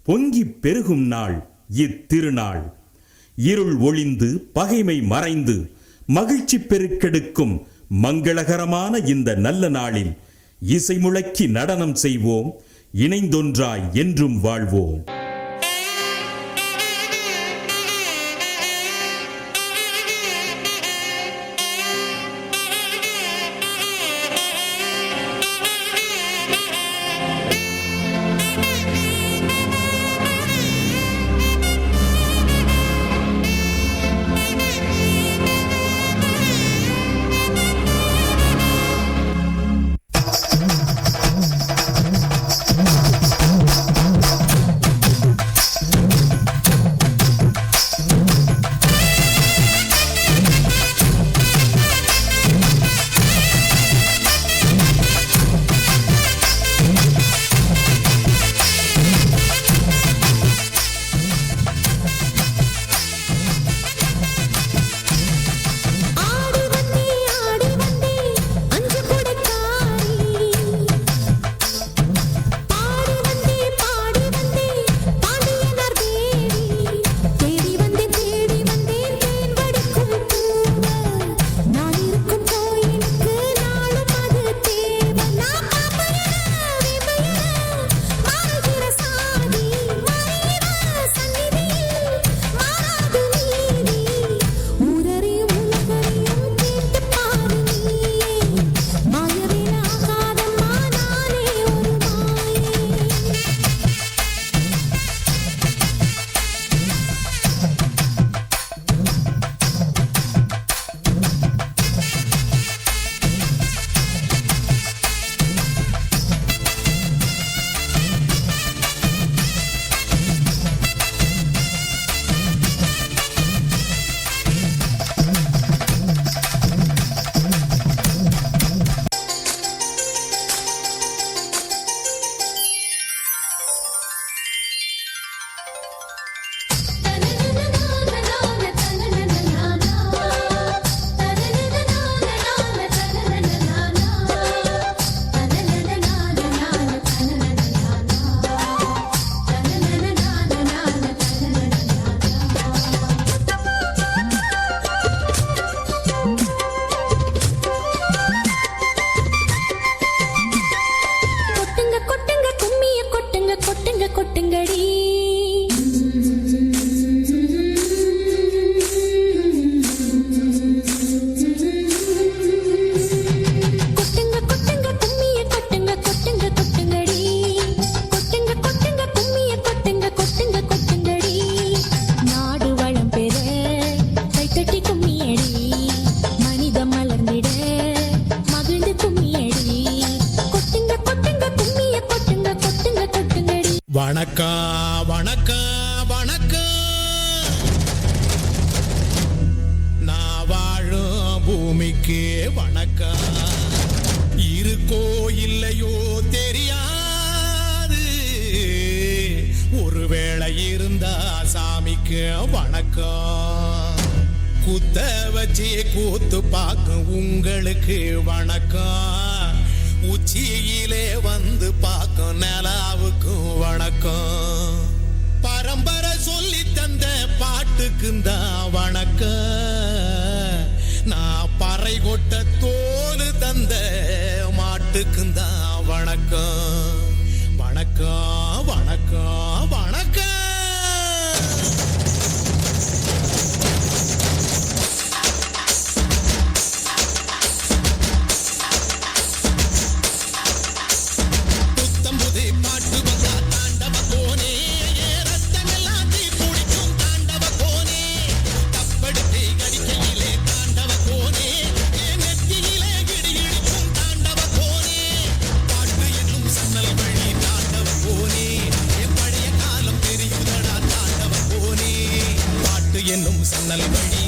பொங்கி பெருகும் நாள் இத்திருநாள். இருள் ஒளிந்து பகைமை மறைந்து மகிழ்ச்சி பெருக்கெடுக்கும் மங்களகரமான இந்த நல்ல நாளில் இசை முழக்கி நடனம் செய்வோம், இணைந்தொன்றாய் என்றும் வாழ்வோம். வணக்கம் வணக்கம் வணக்கம். நான் வாழும் பூமிக்கு வணக்கம். இருக்கோ இல்லையோ தெரியாது, ஒருவேளை இருந்தா சாமிக்கு வணக்கம். குத்த வச்சு கூத்து பார்க்கும் உங்களுக்கு வணக்கம். உச்சியிலே வந்து பார்க்கும் நிலாவுக்கும் வணக்கம். பரம்பரை சொல்லி தந்த பாட்டுக்குந்தான் வணக்கம். நான் பறை கொட்ட தோல் தந்த மாட்டுக்குந்தான் வணக்கம். வணக்கம் வணக்கம் வணக்கம். என்னும் சன்னல் வழி